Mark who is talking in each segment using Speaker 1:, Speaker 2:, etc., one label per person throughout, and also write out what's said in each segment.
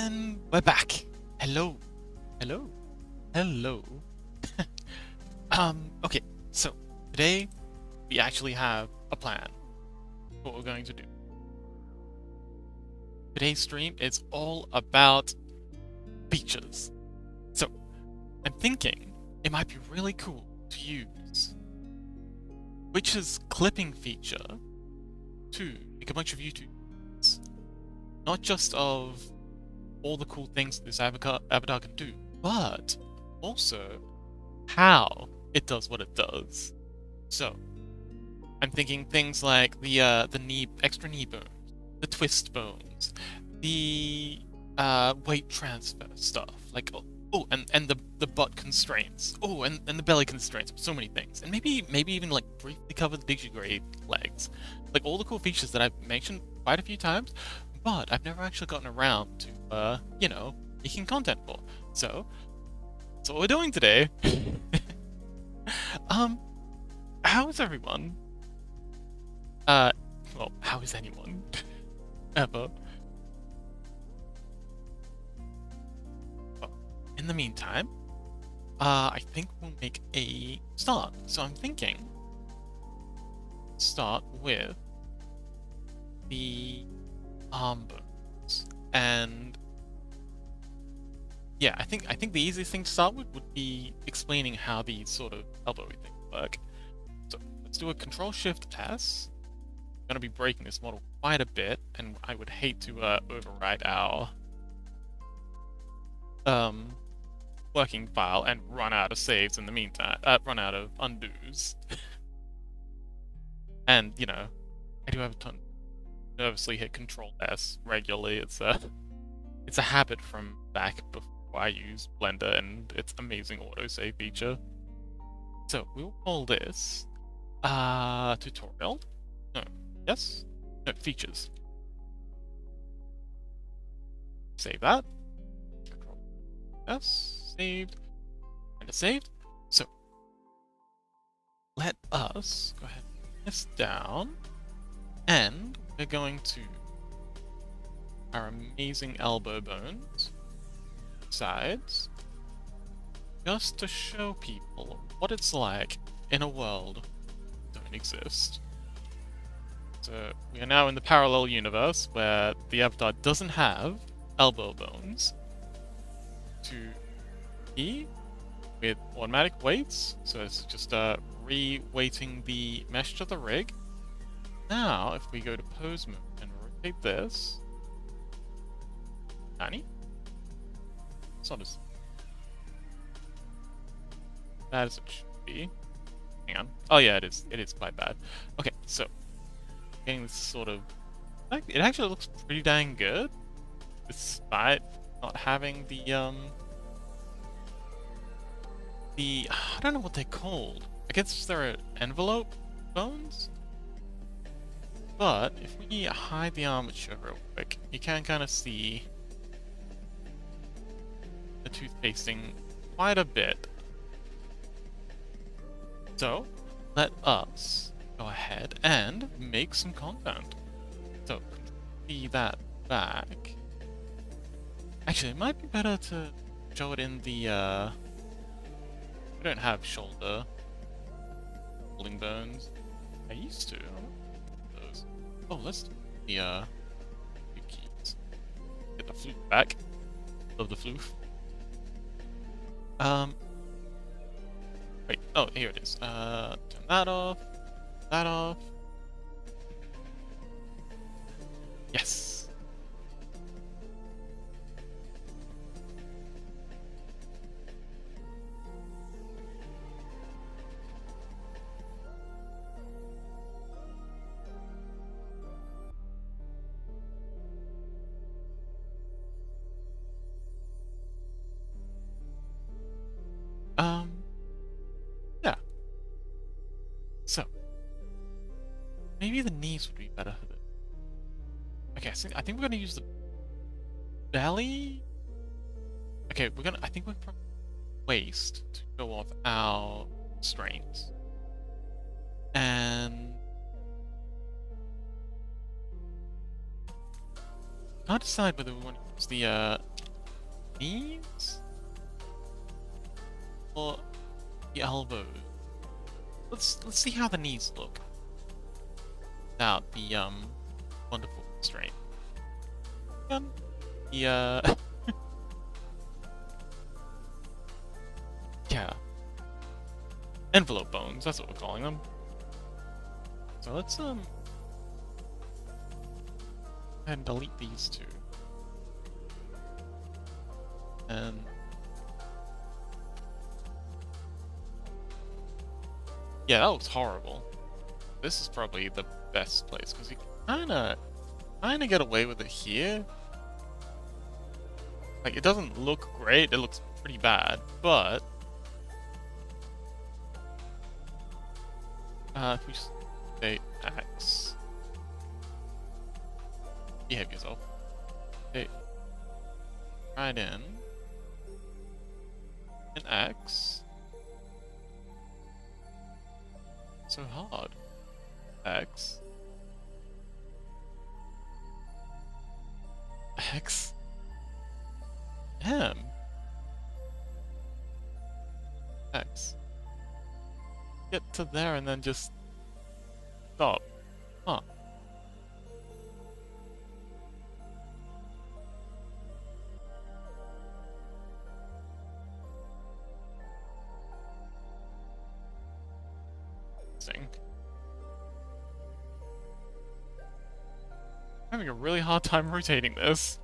Speaker 1: And we're back. Hello. Hello. Hello. Okay, so today we actually have a plan for what we're going to do. Today's stream is all about features. So I'm thinking it might be really cool to use Twitch's clipping feature to make a bunch of YouTube videos. Not just of all the cool things that this avatar can do, but also how it does what it does. So I'm thinking things like the extra knee bones, the twist bones, the weight transfer stuff, like and the butt constraints, and the belly constraints, so many things, and maybe even like briefly cover the digigrade legs, like all the cool features that I've mentioned quite a few times, but I've never actually gotten around to making content for. So that's what we're doing today. How is everyone? Well, how is anyone? Ever? Well, in the meantime, I think we'll make a start. So I'm thinking, start with the arm bones, and yeah, I think the easiest thing to start with would be explaining how these sort of elbowy things work. So let's do a Control-Shift-S. I'm going to be breaking this model quite a bit, and I would hate to overwrite our working file and run out of saves in the meantime. Run out of undos. And I do have a ton. Nervously hit Control-S regularly. It's a habit from back before I used Blender and its amazing autosave feature. So we'll call this tutorial. No. Yes? No, features. Save that. Control-S, saved. And it's saved. So, let us go ahead and put this down. And we're going to our amazing elbow bones, sides, just to show people what it's like in a world that don't exist. So we are now in the parallel universe where the avatar doesn't have elbow bones to be with automatic weights. So it's just re-weighting the mesh to the rig. Now, if we go to pose mode and rotate this, Nani? It's not as bad as it should be. Hang on. Oh yeah, it is. It is quite bad. Okay, so getting this sort of, it actually looks pretty dang good, despite not having the I don't know what they're called. I guess they're envelope bones. But if we hide the armature real quick, you can kind of see the toothpasting quite a bit. So let us go ahead and make some content. So see that back. Actually, it might be better to show it in the we don't have shoulder holding bones. I used to. Those. Oh, let's do the keys. Get the floof back. Love the floof. Wait, oh, here it is. Turn that off. That off. Yes. Yeah. So, maybe the knees would be better for this. Okay, so I think we're gonna use the belly. Okay, I think we're from waist to go off our strains. And can't decide whether we want to use the knees? Or the elbows? Let's see how the knees look without the wonderful constraint. The yeah, envelope bones. That's what we're calling them. So let's go ahead and delete these two, and yeah, that looks horrible. This is probably the best place because you kinda get away with it here. Like, it doesn't look great, it looks pretty bad, but if we say X, behave yourself. Okay, right in X. So hard. X. X. M. X. Get to there and then just stop. Huh. Interesting. I'm having a really hard time rotating this.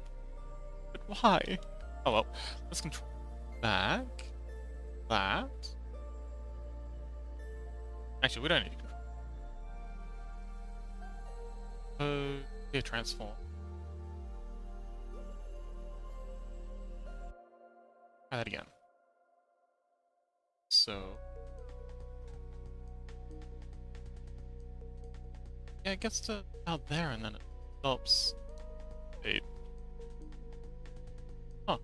Speaker 1: But why? Oh well. Let's control back. That. Actually, we don't need to control. Yeah, transform. Try that again. So. Yeah, it gets to out there and then it stops. Wait. Huh.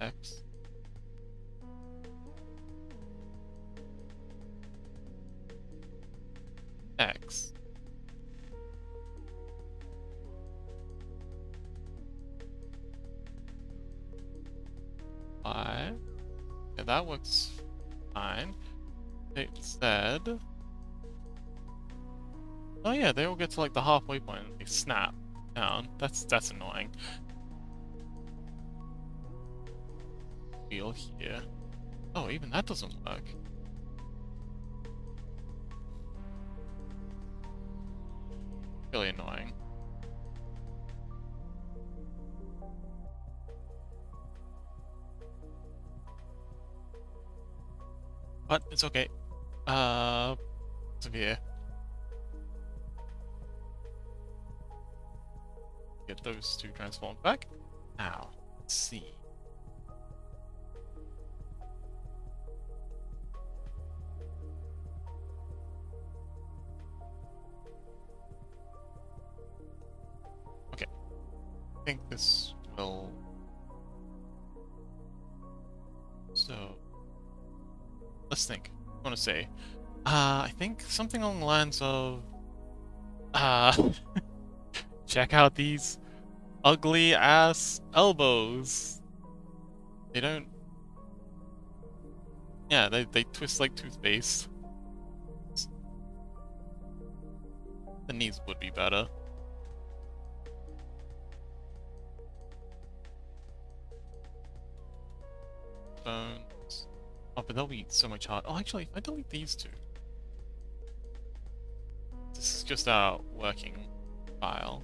Speaker 1: X. X. Y. Yeah, that works fine. It said. Oh yeah, they all get to like the halfway point and they snap down. That's annoying. Wheel here. Oh, even that doesn't work. Really annoying. But it's okay. It's over here. Get those two transformed back. Now, let's see. Okay. I think this will... So... Let's think. I want to say. I think something along the lines of... check out these ugly ass elbows. They don't... Yeah, they twist like toothpaste. The knees would be better. Bones. Oh, but they'll be so much harder. Oh, actually, if I delete these two. This is just our working file.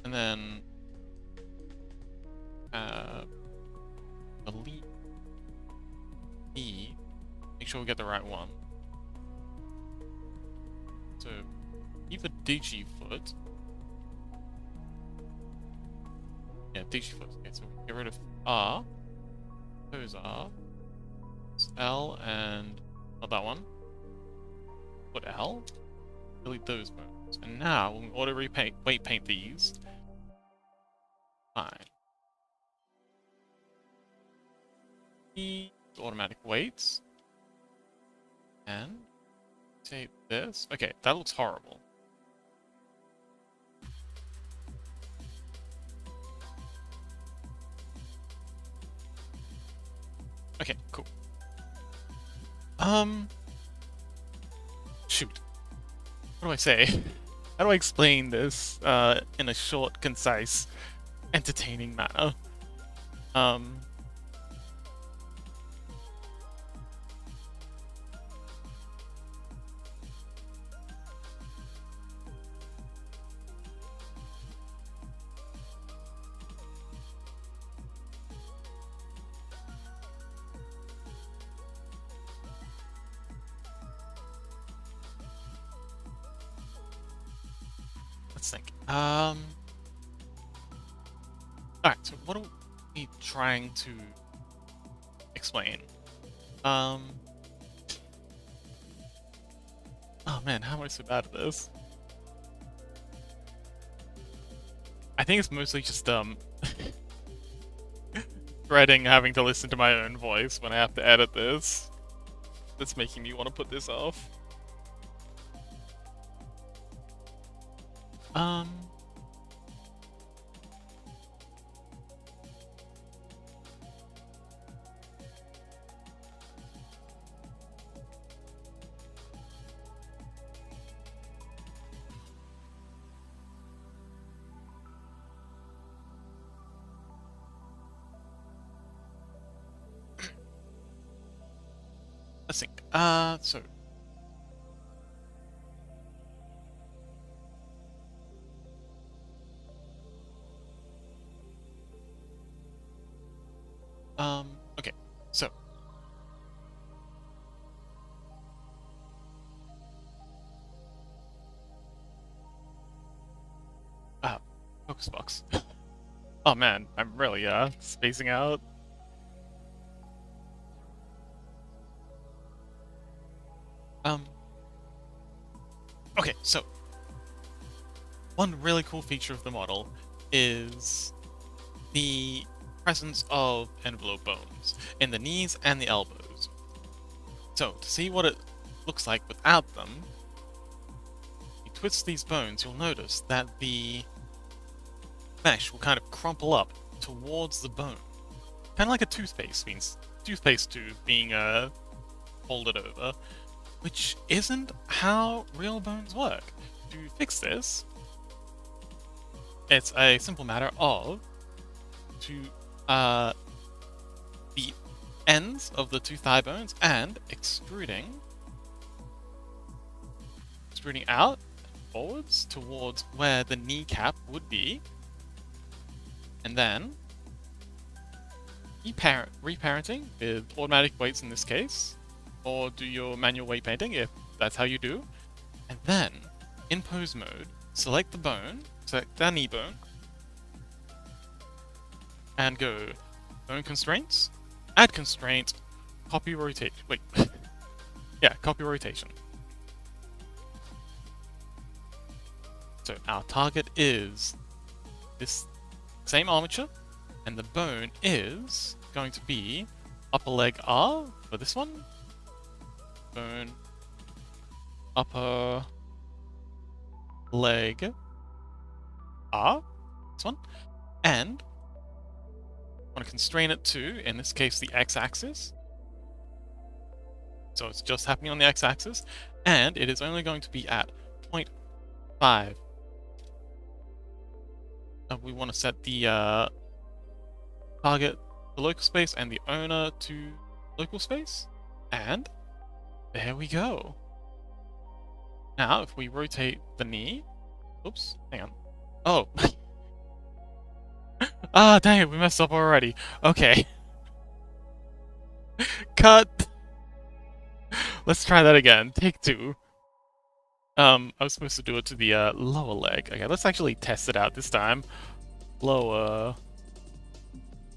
Speaker 1: And then delete E. Make sure we get the right one. So either Digifoot. Yeah, Digifoot. Okay, so we get rid of R. Those are L and not that one. Put L. Delete those bones. And now when we auto repaint weight paint these. Fine. These automatic weights. And Rotate this. Okay, that looks horrible. Okay, cool. Shoot. What do I say? How do I explain this in a short, concise, entertaining manner? Let's think. Alright, so what are we trying to explain? Oh man, how am I so bad at this? I think it's mostly just, dreading having to listen to my own voice when I have to edit this. That's making me want to put this off. Let's think. So. Okay, so. Focus box. Oh man, I'm really, spacing out. Okay, so. One really cool feature of the model is the presence of envelope bones in the knees and the elbows. So, to see what it looks like without them, if you twist these bones, you'll notice that the mesh will kind of crumple up towards the bone. Kind of like a toothpaste tube being folded over, which isn't how real bones work. To fix this, it's a simple matter of the ends of the two thigh bones and extruding out forwards towards where the kneecap would be, and then reparenting with automatic weights in this case, or do your manual weight painting if that's how you do, and then in pose mode, select the bone, select the knee bone, and go bone constraints, add constraint, copy rotation. Wait, yeah, copy rotation. So our target is this same armature, and the bone is going to be upper leg R for this one. Bone, upper leg R, this one, and I want to constrain it to, in this case, the x-axis. So it's just happening on the x-axis, and it is only going to be at 0.5. We want to set the target to local space and the owner to local space, and there we go. Now, if we rotate the knee, oops, hang on. Oh. Ah, dang it, we messed up already. Okay. Cut. Let's try that again. Take two. I was supposed to do it to the lower leg. Okay, let's actually test it out this time. Lower.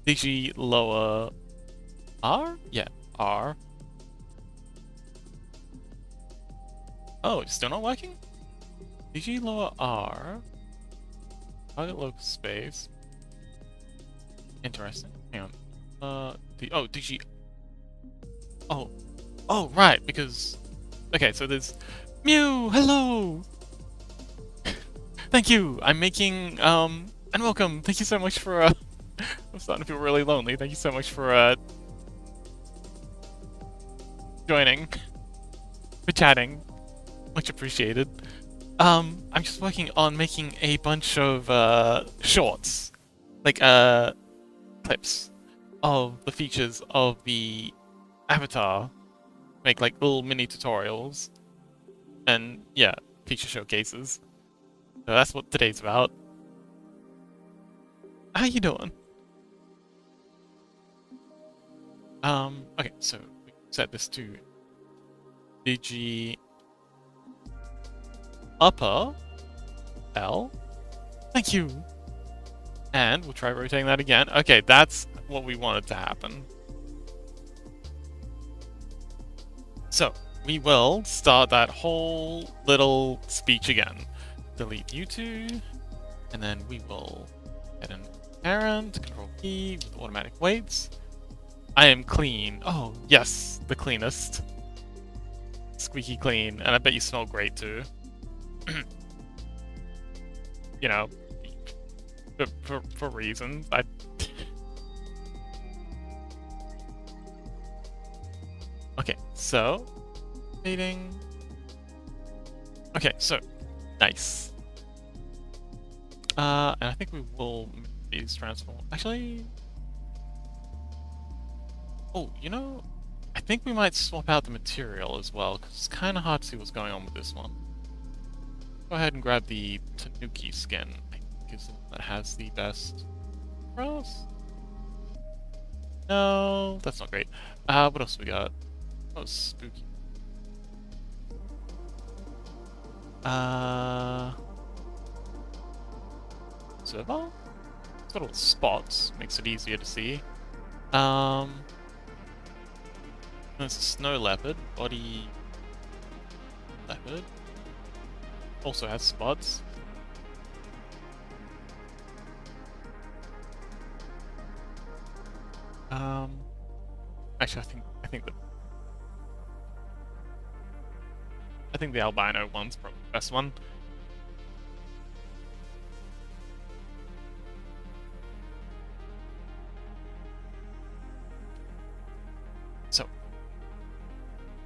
Speaker 1: DG lower R? Yeah, R. Oh, it's still not working? DG lower R. Target local space. Interesting. Hang on. DG. Oh, right, because Okay, so there's Mew. Hello. Thank you. I'm making and welcome. Thank you so much for I'm starting to feel really lonely. Thank you so much for joining, for chatting. Much appreciated. I'm just working on making a bunch of shorts, like clips of the features of the avatar. Make like little mini tutorials, and yeah, feature showcases. So that's what today's about. How you doing? Okay, so we set this to Digi upper L. Thank you. And we'll try rotating that again. Okay, that's what we wanted to happen. So we will start that whole little speech again. Delete you two, and then we will get an parent, control key with automatic weights. I am clean. Oh, yes, the cleanest. Squeaky clean, and I bet you smell great too. You know, for reasons. Okay, so fading. Okay, so nice. And I think we will make these transform. Actually, oh, you know, I think we might swap out the material as well, because it's kind of hard to see what's going on with this one. Go ahead and grab the Tanuki skin. I think is the one that has the best for us. No, that's not great. What else we got? Oh, spooky. Serval? It's got all the spots, makes it easier to see. There's a snow leopard, body leopard. Also has spots. Actually, I think the albino one's probably the best one. So,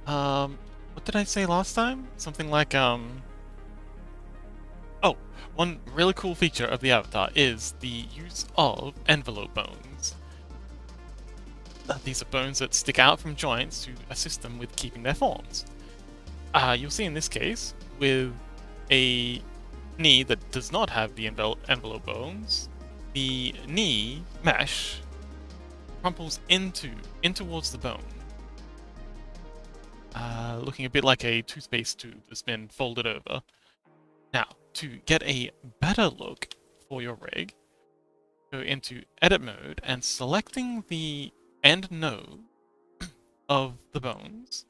Speaker 1: what did I say last time? Something like, oh, one really cool feature of the avatar is the use of envelope bones. These are bones that stick out from joints to assist them with keeping their forms. You'll see in this case, with a knee that does not have the envelope bones, the knee mesh crumples in towards the bone, looking a bit like a toothpaste tube that's been folded over. Now, to get a better look for your rig, go into edit mode and selecting the end node of the bones,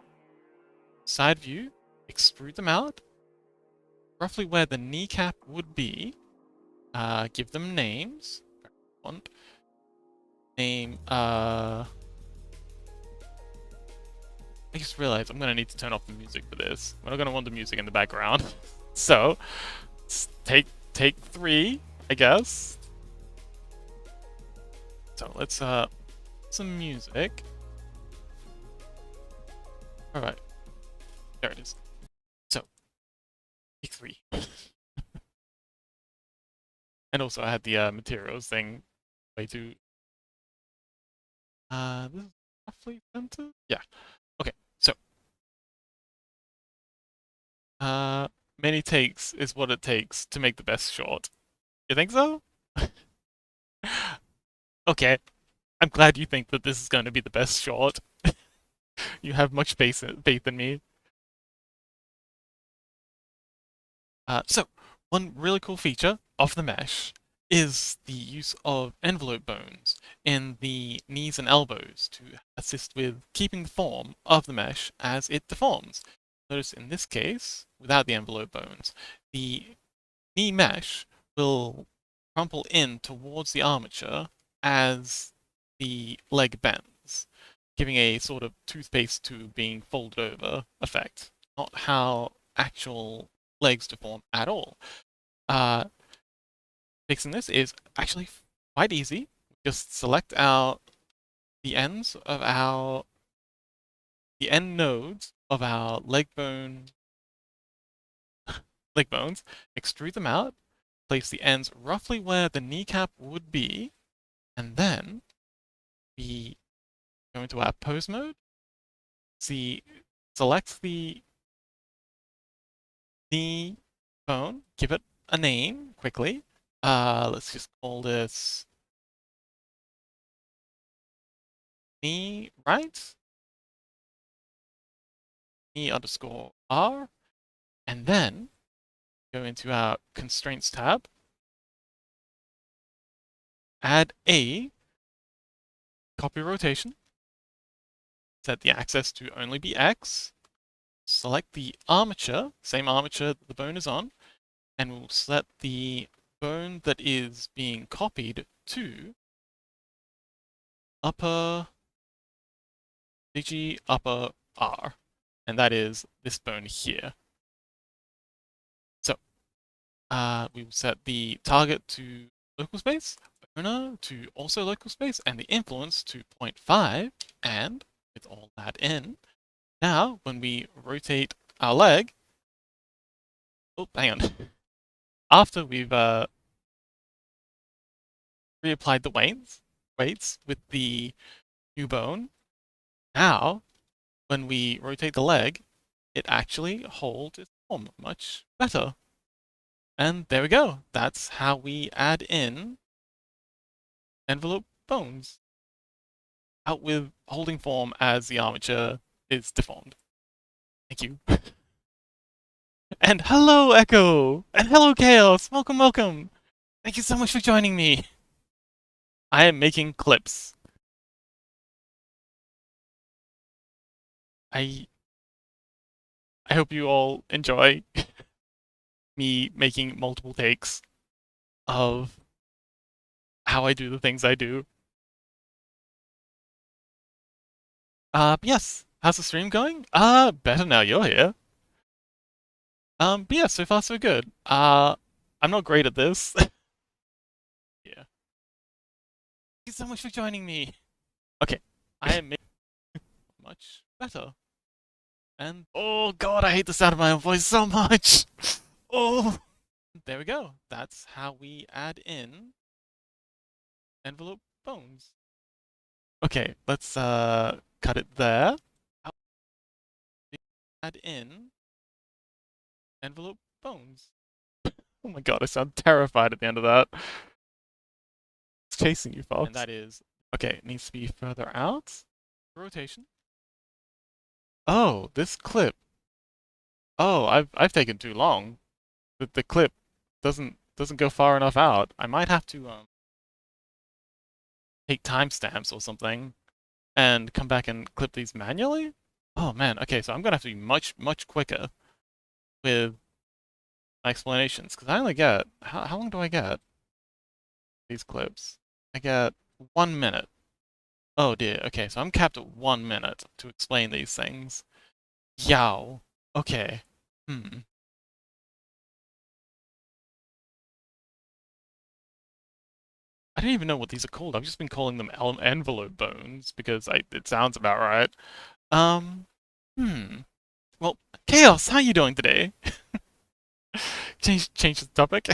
Speaker 1: side view, extrude them out, roughly where the kneecap would be, give them names. Name, I just realized I'm gonna need to turn off the music for this. We're not gonna want the music in the background. So, take 3, I guess. So let's some music. Alright. There it is. So, take 3. And also I had the materials thing way too. This is roughly center? Yeah. Okay, so many takes is what it takes to make the best short. You think so? Okay. I'm glad you think that this is going to be the best short. You have much faith in me. So, one really cool feature of the mesh is the use of envelope bones in the knees and elbows to assist with keeping the form of the mesh as it deforms. Notice in this case, without the envelope bones, the knee mesh will crumple in towards the armature as the leg bends, giving a sort of toothpaste tube being folded over effect. not how actual legs deform at all. Uh, Fixing this is actually quite easy. Just select the ends of the end nodes of our leg bones, extrude them out, place the ends roughly where the kneecap would be, and then we go into our pose mode. Select the knee bone, give it a name quickly. Let's just call this knee right, knee underscore R, and then go into our constraints tab, add a copy rotation, set the axis to only be X, select the armature, same armature the bone is on, and we'll set the bone that is being copied to upper digi upper R, and that is this bone here. So we will set the target to local space, owner to also local space, and the influence to 0.5, and with all that in, now when we rotate our leg, oh, hang on. After we've reapplied the weights with the new bone, now when we rotate the leg, it actually holds its form much better. And there we go. That's how we add in envelope bones. Out with holding form as the armature is deformed. Thank you. And hello, Echo! And hello, Chaos! Welcome, welcome! Thank you so much for joining me! I am making clips. I hope you all enjoy me making multiple takes of how I do the things I do. Yes. How's the stream going? Better now you're here. But yeah, so far so good. I'm not great at this. Yeah. Thank you so much for joining me. Okay, I am making much better. And oh god, I hate the sound of my own voice so much. Oh, there we go. That's how we add in envelope bones. Okay, let's cut it there. Add in envelope bones. Oh my god, I sound terrified at the end of that. It's chasing you, folks. And that is okay. It needs to be further out. Rotation. Oh, this clip. Oh, I've taken too long. The clip doesn't go far enough out. I might have to take timestamps or something and come back and clip these manually. Oh man, okay, so I'm gonna have to be much quicker with my explanations because I only get how long do I get these clips? I get 1 minute. Oh dear. Okay, so I'm capped at 1 minute to explain these things. Yow. Okay. I don't even know what these are called. I've just been calling them envelope bones because it sounds about right. Um, hmm. Well, Chaos, how you doing today? Change the topic.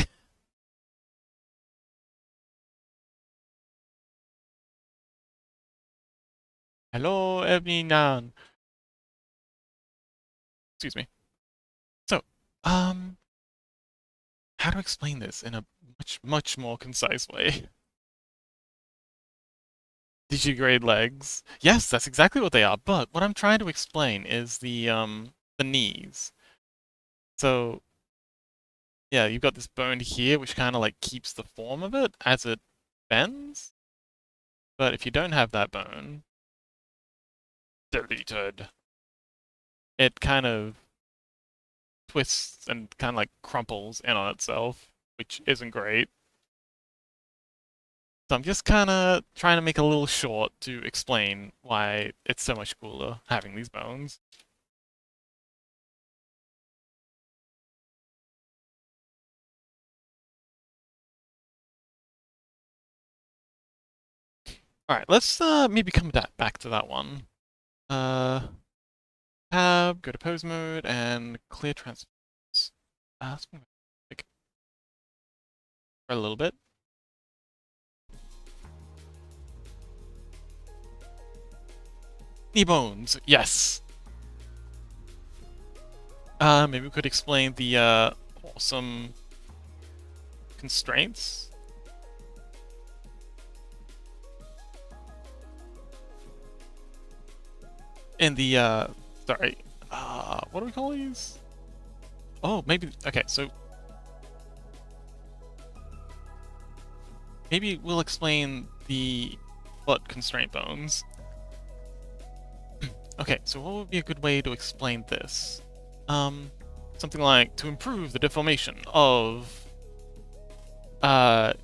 Speaker 1: Hello, everyone. Excuse me. So, how to explain this in a much more concise way? Digigrade legs. Yes, that's exactly what they are. But what I'm trying to explain is the knees. So yeah, you've got this bone here which kind of like keeps the form of it as it bends. But if you don't have that bone, deleted, it kind of twists and kind of like crumples in on itself, which isn't great. So I'm just kind of trying to make a little short to explain why it's so much cooler having these bones. Alright, let's maybe come back to that one. Tab, go to pose mode, and clear transforms. Let's move it for a little bit. Knee bones, yes. Maybe we could explain the awesome constraints. In the sorry, what do we call these? Oh, maybe, okay, so maybe we'll explain the foot constraint bones. Okay, so what would be a good way to explain this? Something like, to improve the deformation of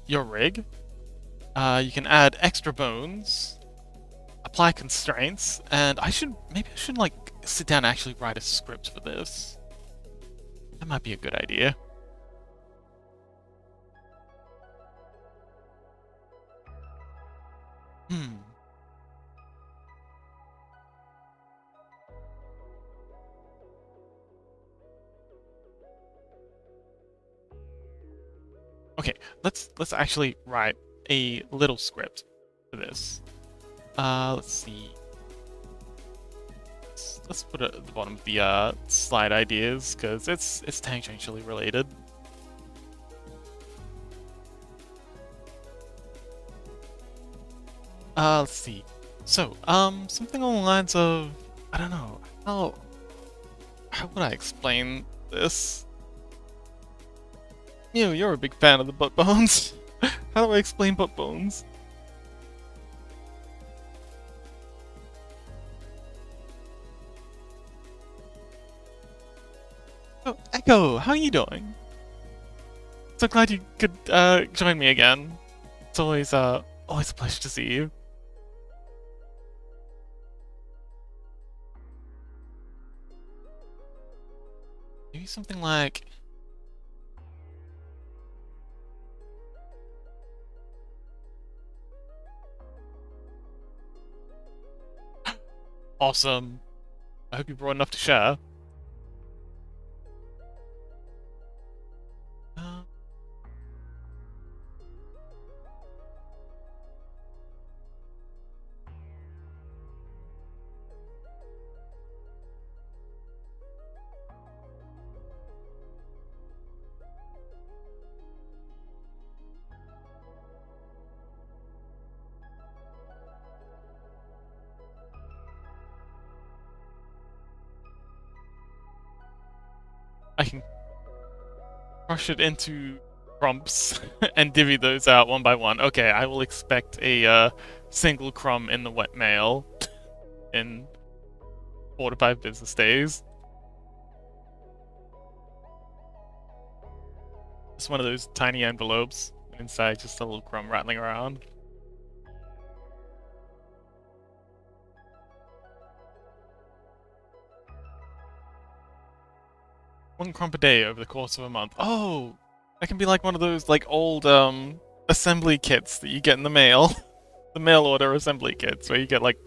Speaker 1: your rig, you can add extra bones, apply constraints, and maybe I should like sit down and actually write a script for this. That might be a good idea. Okay, let's actually write a little script for this. Let's see. Let's put it at the bottom of the slide ideas because it's tangentially related. Let's see. So, something along the lines of, I don't know, how would I explain this? You're a big fan of the butt bones. How do I explain butt bones? Oh, Echo, how are you doing? So glad you could join me again. It's always always a pleasure to see you. Maybe something like, awesome. I hope you brought enough to share. I can crush it into crumps and divvy those out one by one. Okay, I will expect a single crumb in the wet mail in 4 to 5 business days. It's one of those tiny envelopes, and inside just a little crumb rattling around. One crumb a day over the course of a month. Oh, that can be like one of those like old assembly kits that you get in the mail. The mail order assembly kits where you get like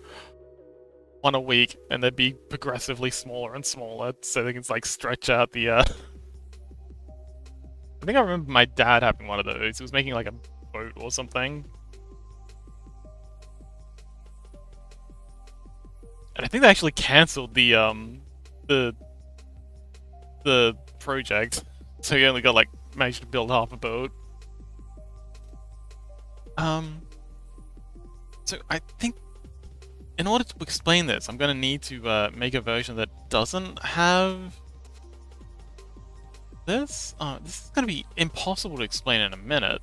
Speaker 1: one a week and they'd be progressively smaller and smaller so they can like stretch out the I think I remember my dad having one of those. He was making like a boat or something. And I think they actually cancelled the project. So he only got like managed to build half a boat. So I think in order to explain this, I'm gonna need to make a version that doesn't have this. This is gonna be impossible to explain in a minute.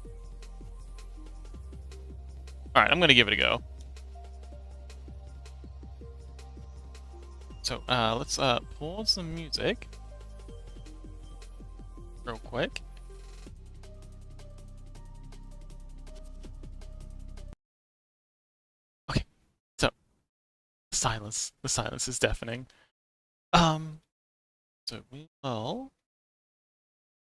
Speaker 1: Alright, I'm gonna give it a go. So, let's pause the music real quick. Okay, so the silence is deafening. So we will.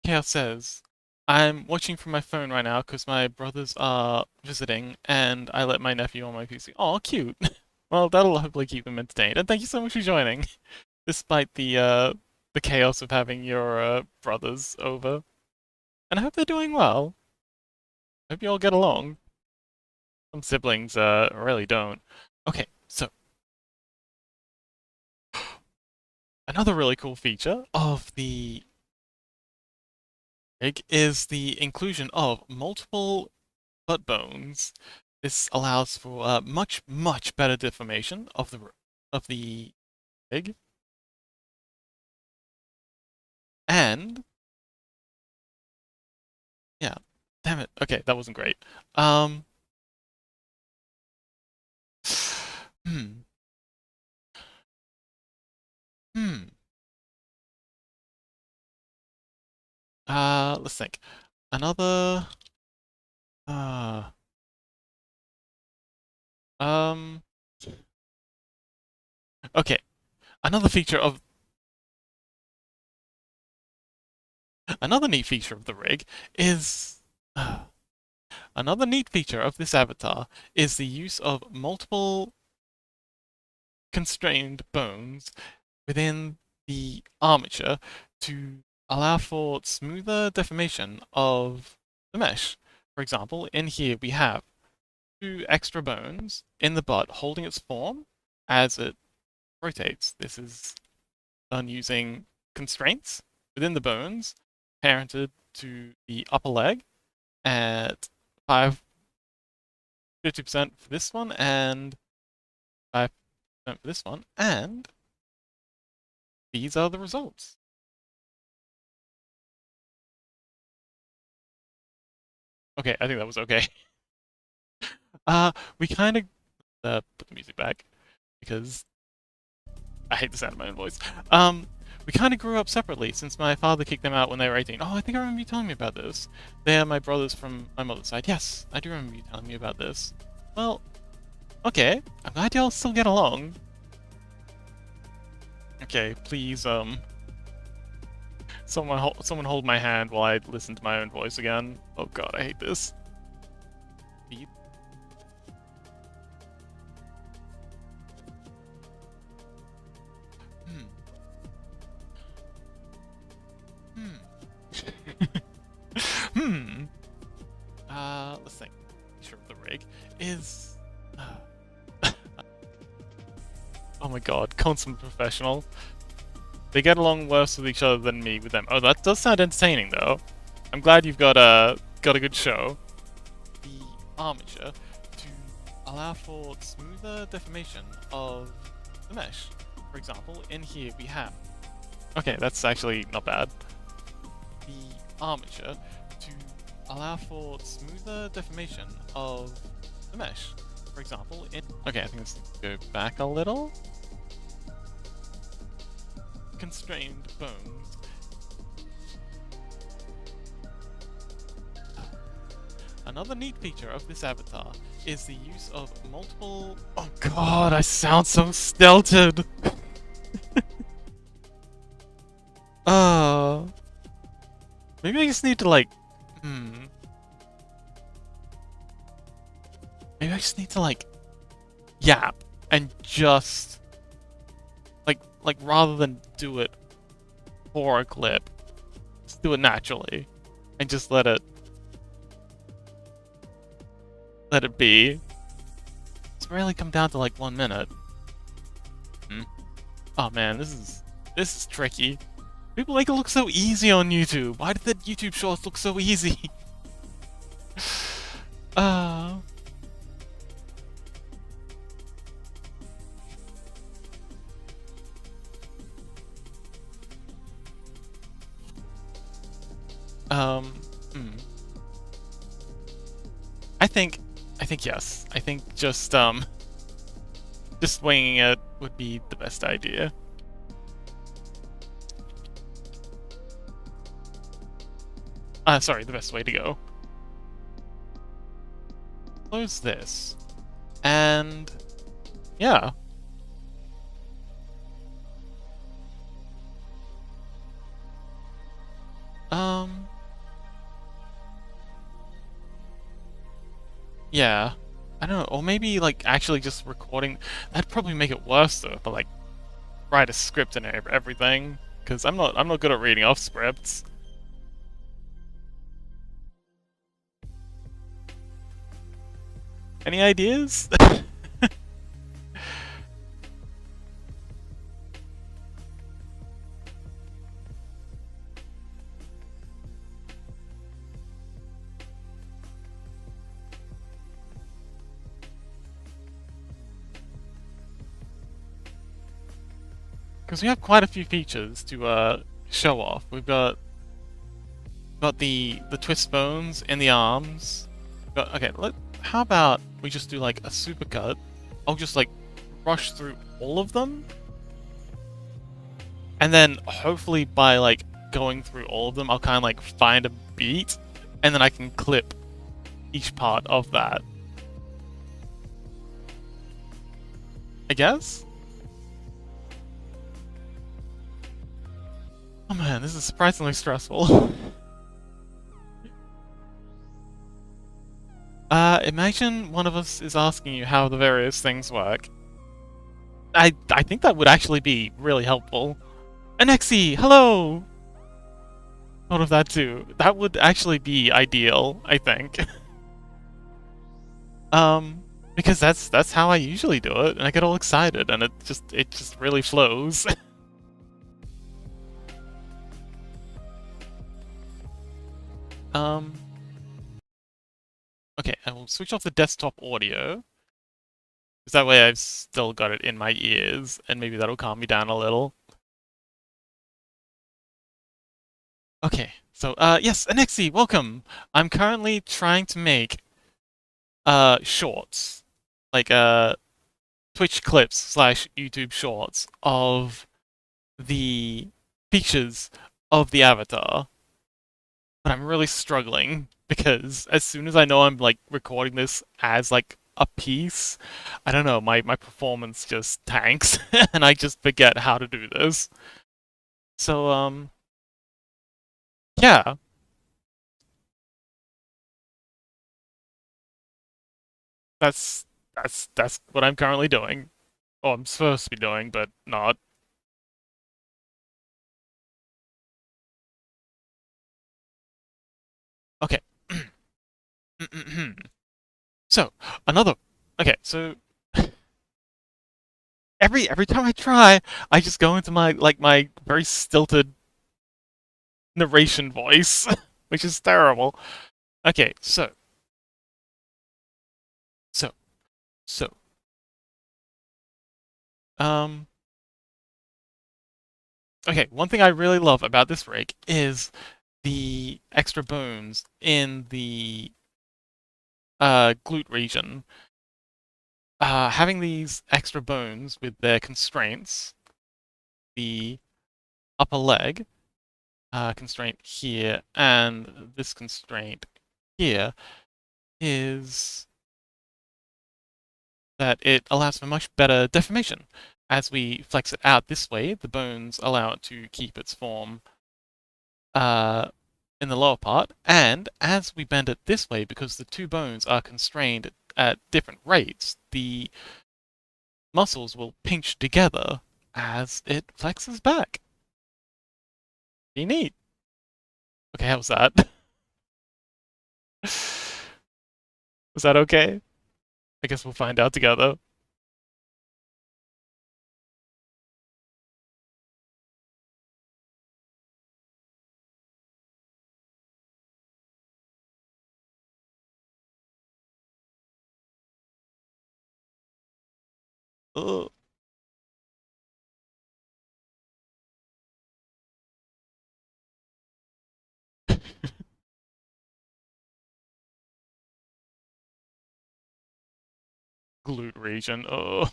Speaker 1: Chaos says, I'm watching from my phone right now because my brothers are visiting, and I let my nephew on my PC. Oh, cute. Well, that'll hopefully keep them entertained. And thank you so much for joining, despite the chaos of having your brothers over. And I hope they're doing well. Hope you all get along. Some siblings really don't. Okay, so another really cool feature of the rig is the inclusion of multiple butt bones. This allows for much better deformation of the rig, and yeah, damn it. Okay, that wasn't great. Hmm, hmm. Let's think. Another. Uh, um. Okay, another neat feature of the rig is. Another neat feature of this avatar is the use of multiple constrained bones within the armature to allow for smoother deformation of the mesh. For example, in here we have two extra bones in the butt holding its form as it rotates. This is done using constraints within the bones, parented to the upper leg at 50% for this one and 5% for this one, and these are the results. Okay, I think that was okay. We kind of put the music back because I hate the sound of my own voice. We kind of grew up separately since my father kicked them out when they were 18. Oh, I think I remember you telling me about this. They are my brothers from my mother's side. Yes, I do remember you telling me about this. Well, okay. I'm glad y'all still get along. Okay, please, someone hold my hand while I listen to my own voice again. Oh god, I hate this. Beep. Hmm. Let's think. Picture of the rig is. Oh my god, consummate professional. They get along worse with each other than me with them. Oh, that does sound entertaining though. I'm glad you've got a good show. The armature to allow for smoother deformation of the mesh. For example, in here we have. Okay, that's actually not bad. The armature to allow for smoother deformation of the mesh. For example, okay, I think let's go back a little. Constrained bones. Another neat feature of this avatar is the use of multiple. Oh god, I sound so stilted! Maybe I just need to like. Maybe I just need to like yap and just like rather than do it for a clip, just do it naturally and just let it be. It's really come down to like 1 minute. Oh man, this is tricky. People make it look so easy on YouTube. Why did the YouTube shorts look so easy? I think yes. I think just winging it would be the best idea. Sorry, the best way to go. Close this. And yeah. Yeah. I don't know, or maybe like actually just recording. That'd probably make it worse though, but like write a script and everything. Because I'm not good at reading off scripts. Any ideas? Because we have quite a few features to show off. We've got the twist bones in the arms. Okay, how about we just do like a supercut? I'll just like rush through all of them, and then hopefully by like going through all of them, I'll kind of like find a beat, and then I can clip each part of that. I guess? Oh man, this is surprisingly stressful. Imagine one of us is asking you how the various things work. I think that would actually be really helpful. Anexi, hello! Thought of that too. That would actually be ideal, I think. Um, because that's how I usually do it, and I get all excited, and it just really flows. um, okay, I will switch off the desktop audio, because that way I've still got it in my ears, and maybe that'll calm me down a little. Okay, so yes, Anexi, welcome. I'm currently trying to make shorts, like Twitch clips slash YouTube shorts of the features of the avatar, but I'm really struggling because as soon as I know I'm like recording this as like a piece, I don't know, my performance just tanks and I just forget how to do this. So yeah, that's that's what I'm currently doing. Or I'm supposed to be doing, but not. Okay. So, another okay, so every time I try, I just go into my very stilted narration voice, which is terrible. Okay, so, so, um, okay, one thing I really love about this rig is the extra bones in the glute region. Having these extra bones with their constraints, the upper leg constraint here and this constraint here, is that it allows for much better deformation. As we flex it out this way, the bones allow it to keep its form uh, in the lower part, and as we bend it this way, because the two bones are constrained at different rates, the muscles will pinch together as it flexes back. Be neat. Okay, how was that? Was that okay? I guess we'll find out together. Ugh. Glute region. Oh.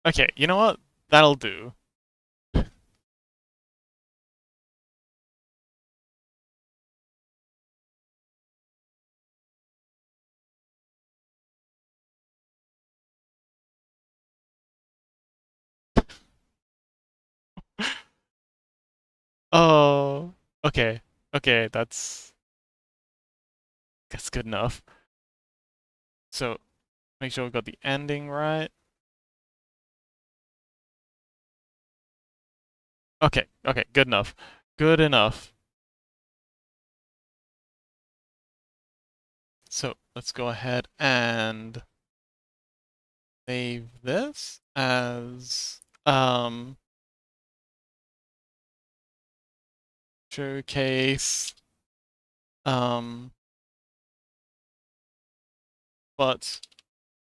Speaker 1: Okay, you know what? That'll do. Okay, okay, that's good enough. So make sure we got the ending right. Okay, okay, good enough. Good enough. So let's go ahead and save this as showcase um but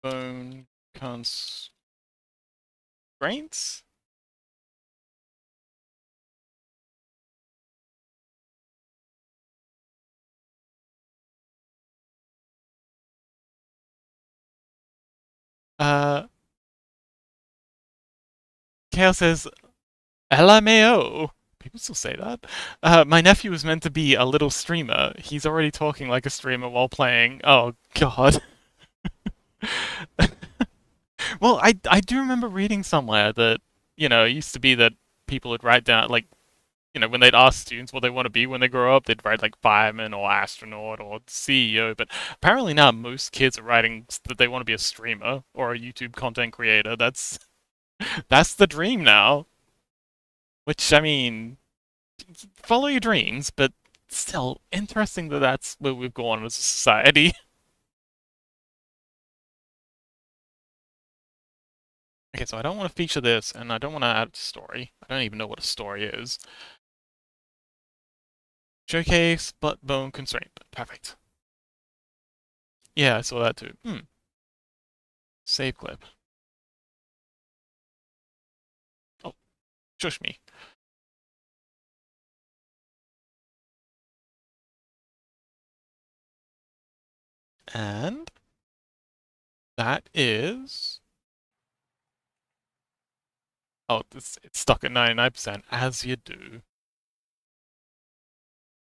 Speaker 1: bone constraints. Uh Chaos says LMAO. People still say that. My nephew was meant to be a little streamer. He's already talking like a streamer while playing. Oh god. Well, I do remember reading somewhere that, it used to be that people would write down, like, when they'd ask students what they want to be when they grow up, they'd write like fireman or astronaut or CEO. But apparently now most kids are writing that they want to be a streamer or a YouTube content creator. That's the dream now. Which, I mean, follow your dreams, but still interesting that that's where we've gone as a society. Okay, so I don't want to feature this, and I don't want to add a story. I don't even know what a story is. Showcase, but bone constraint. Perfect. Yeah, I saw that too. Save clip. Oh, shush me. And that is... Oh, it's stuck at 99%, as you do.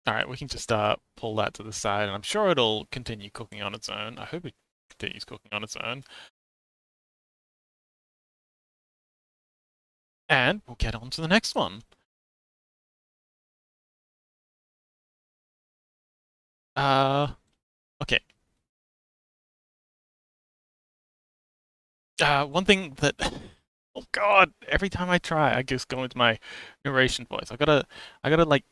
Speaker 1: Alright, we can just pull that to the side, and I'm sure it'll continue cooking on its own. I hope it continues cooking on its own. And we'll get on to the next one. Okay. One thing that... Oh god, every time I try, I just go into my narration voice. I gotta like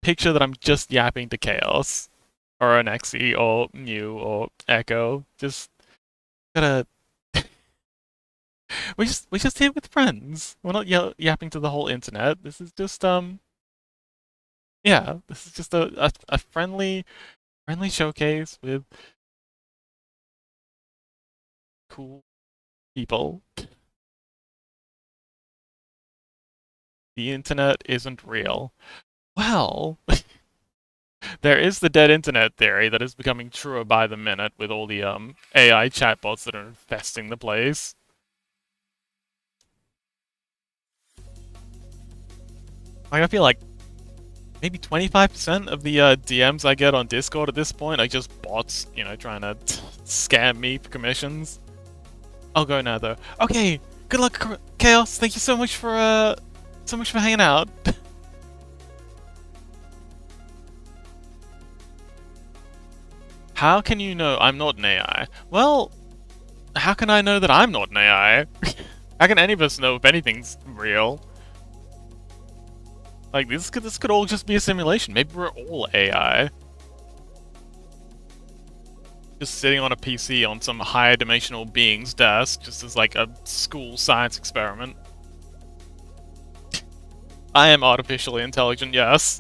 Speaker 1: picture that I'm just yapping to Chaos or Anexi or Mew or Echo. Just gotta we're just here with friends. We're not yapping to the whole internet. This is just yeah, this is just a friendly showcase with cool people. The internet isn't real. Well, there is the dead internet theory that is becoming truer by the minute with all the AI chatbots that are infesting the place. Like, I feel like maybe 25% of the DMs I get on Discord at this point are just bots, trying to scam me for commissions. I'll go now though. Okay, good luck, Chaos. Thank you so much for hanging out. How can you know I'm not an AI? Well, how can I know that I'm not an AI? How can any of us know if anything's real? Like, this could all just be a simulation. Maybe we're all AI. Just sitting on a PC on some higher dimensional being's desk, just as like a school science experiment. I am artificially intelligent, yes.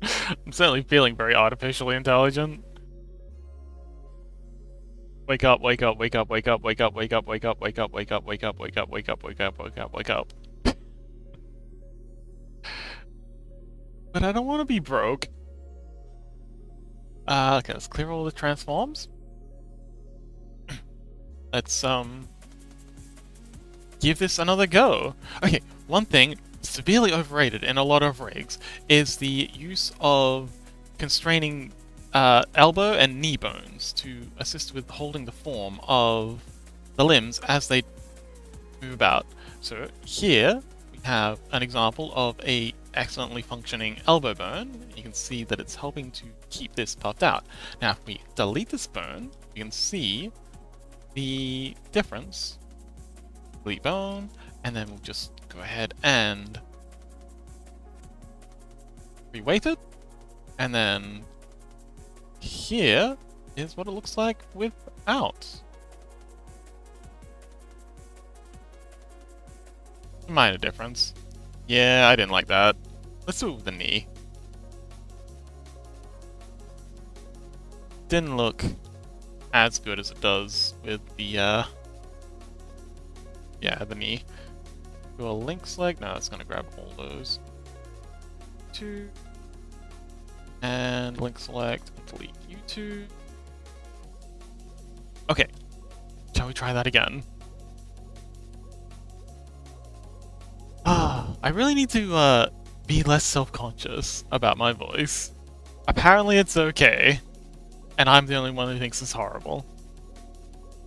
Speaker 1: I'm certainly feeling very artificially intelligent. Wake up, wake up, wake up, wake up, wake up, wake up, wake up, wake up, wake up, wake up, wake up, wake up, wake up, wake up, wake up. But I don't want to be broke. Okay, let's clear all the transforms. Let's give this another go. Okay, one thing severely overrated in a lot of rigs is the use of constraining elbow and knee bones to assist with holding the form of the limbs as they move about. So here we have an example of a excellently functioning elbow bone. You can see that it's helping to keep this puffed out. Now, if we delete this bone, you can see the difference. Delete bone, and then we'll just go ahead and reweight it, and then here is what it looks like without. Minor difference. Yeah, I didn't like that. Let's do it with the knee. Didn't look as good as it does with the, the knee. Do a link leg. No, it's gonna grab all those. 2. And link select and delete you 2. Okay. Shall we try that again? I really need to be less self-conscious about my voice. Apparently it's okay, and I'm the only one who thinks it's horrible.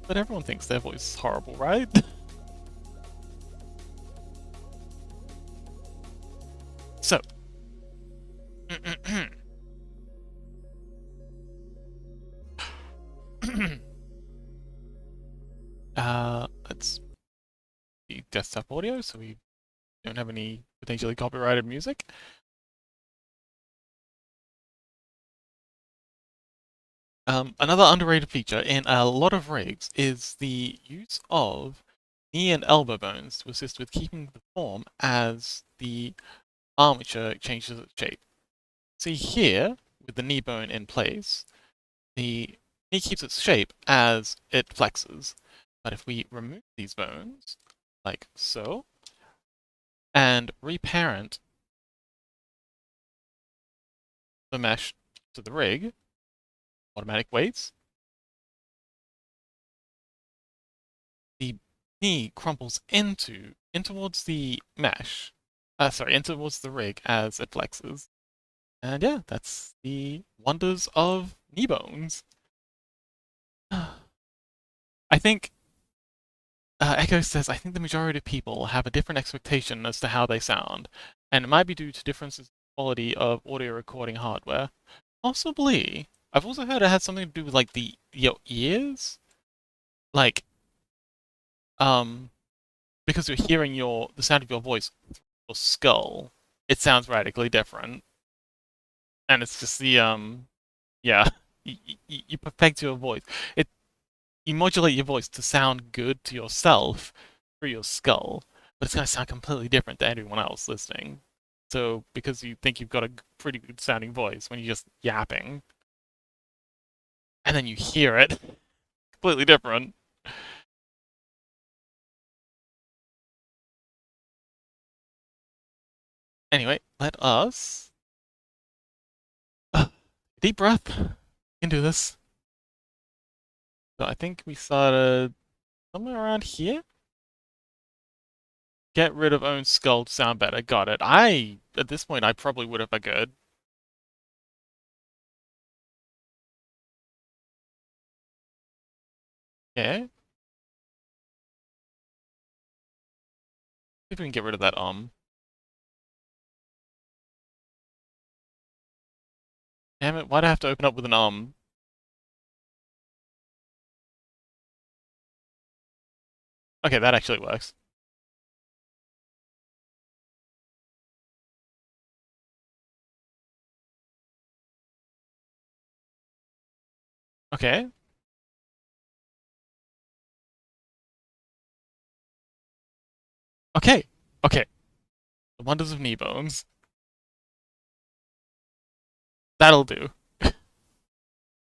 Speaker 1: But everyone thinks their voice is horrible, right? So. Let's see desktop audio so we don't have any potentially copyrighted music. Another underrated feature in a lot of rigs is the use of knee and elbow bones to assist with keeping the form as the armature changes its shape. See here, with the knee bone in place, the knee keeps its shape as it flexes. But if we remove these bones, like so, and reparent the mesh to the rig, automatic weights, the knee crumples in towards the mesh, in towards the rig as it flexes. And yeah, that's the wonders of knee bones. I think Echo says, I think the majority of people have a different expectation as to how they sound, and it might be due to differences in quality of audio recording hardware. Possibly. I've also heard it has something to do with like your ears, like because you're hearing the sound of your voice through your skull. It sounds radically different, and it's just yeah, you perfect your voice. You modulate your voice to sound good to yourself through your skull, but it's going to sound completely different to everyone else listening. So, because you think you've got a pretty good sounding voice when you're just yapping, and then you hear it, completely different. Anyway, let us. Deep breath. You can do this. So I think we started somewhere around here. Get rid of own skull to sound better. Got it. At this point, I probably would have been good. Yeah. See if we can get rid of that Damn it, why'd I have to open up with an Okay, that actually works. Okay. Okay. Okay. The wonders of knee bones. That'll do.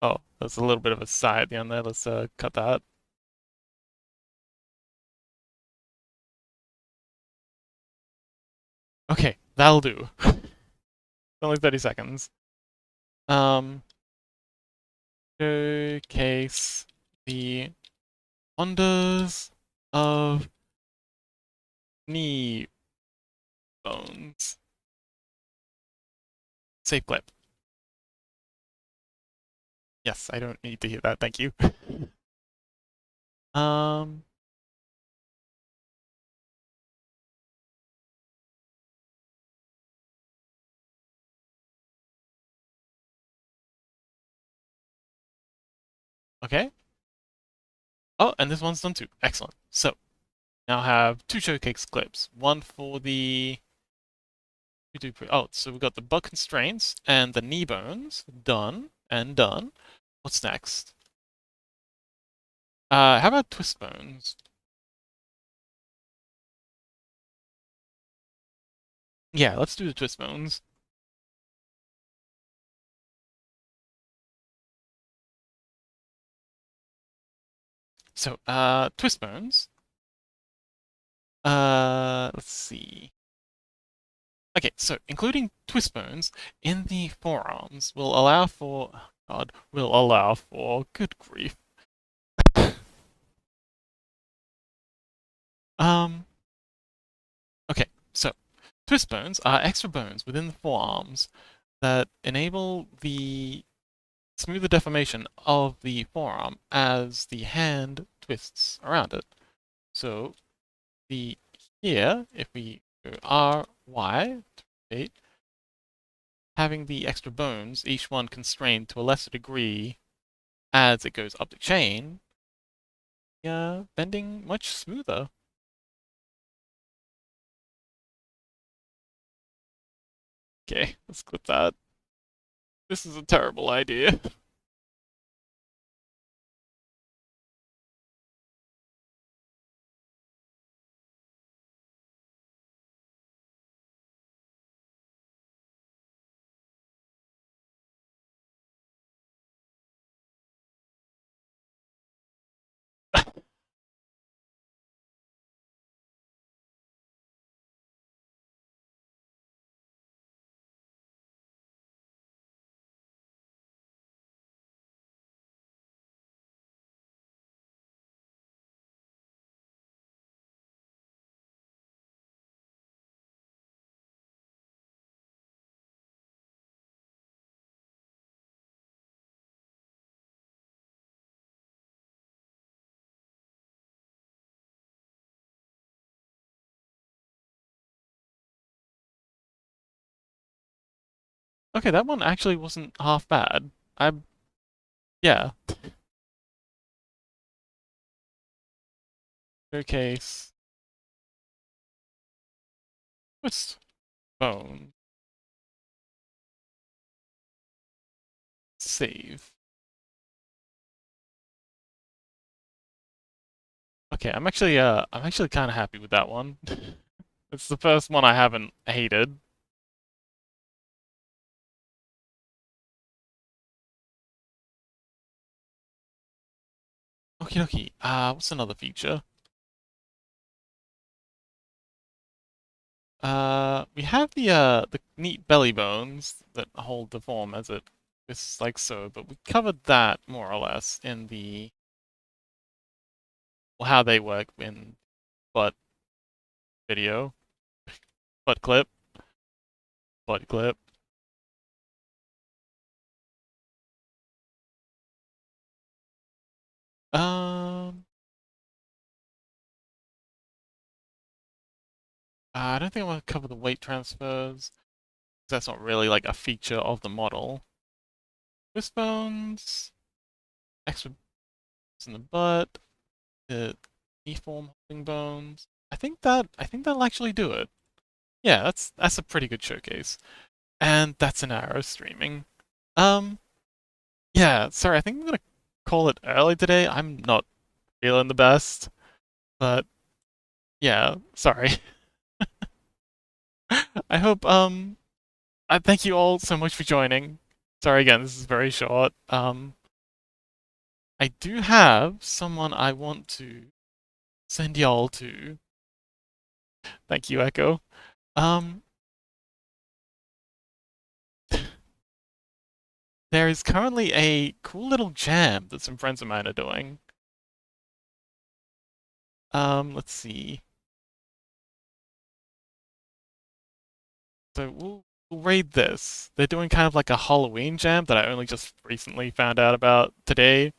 Speaker 1: Oh, that's a little bit of a sigh at the end there. Let's cut that. Okay, that'll do. Only 30 seconds. Showcase the wonders of knee bones. Save clip. Yes, I don't need to hear that. Thank you. Um. Okay. Oh, and this one's done too. Excellent. So, now have two showcase clips. One for the... Oh, so we've got the butt constraints and the knee bones. Done and done. What's next? How about twist bones? Yeah, let's do the twist bones. So, twist bones. Let's see. Okay, so including twist bones in the forearms will allow for, oh God, will allow for, good grief. Um, okay, so twist bones are extra bones within the forearms that enable the smoother deformation of the forearm as the hand twists around it. So the here, if we go R, Y to rotate, having the extra bones, each one constrained to a lesser degree as it goes up the chain, bending much smoother. Okay, let's clip that. This is a terrible idea. Okay, that one actually wasn't half bad. Yeah. Showcase. Twist bone. Save. Okay, I'm actually kind of happy with that one. It's the first one I haven't hated. Okie dokie. What's another feature? We have the neat belly bones that hold the form as it is like so, but we covered that more or less in the, well, how they work in butt video, butt clip, butt clip. Um, I don't think I want to cover the weight transfers. That's not really like a feature of the model. Wrist bones, extra bones in the butt, the knee form holding bones. I think that'll actually do it. Yeah, that's a pretty good showcase. And that's an arrow streaming. Um, yeah, sorry, I think I'm gonna call it early today. I'm not feeling the best, but yeah, sorry. I hope I thank you all so much for joining. Sorry again, this is very short. I do have someone I want to send y'all to. Thank you, Echo. Um, there is currently a cool little jam that some friends of mine are doing. Let's see. So we'll raid this. They're doing kind of like a Halloween jam that I only just recently found out about today,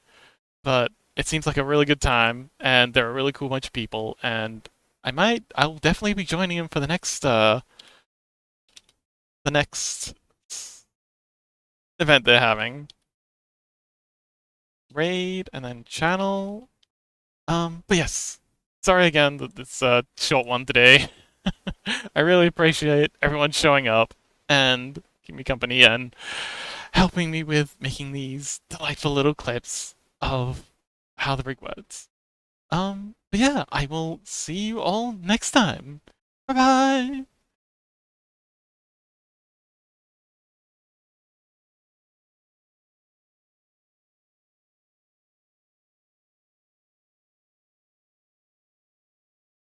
Speaker 1: but it seems like a really good time, and they're a really cool bunch of people, and I'll definitely be joining them for the next event they're having. raid, and then channel. But yes, sorry again that this short one today. I really appreciate everyone showing up and keeping me company and helping me with making these delightful little clips of how the rig works. But yeah, I will see you all next time. Bye bye!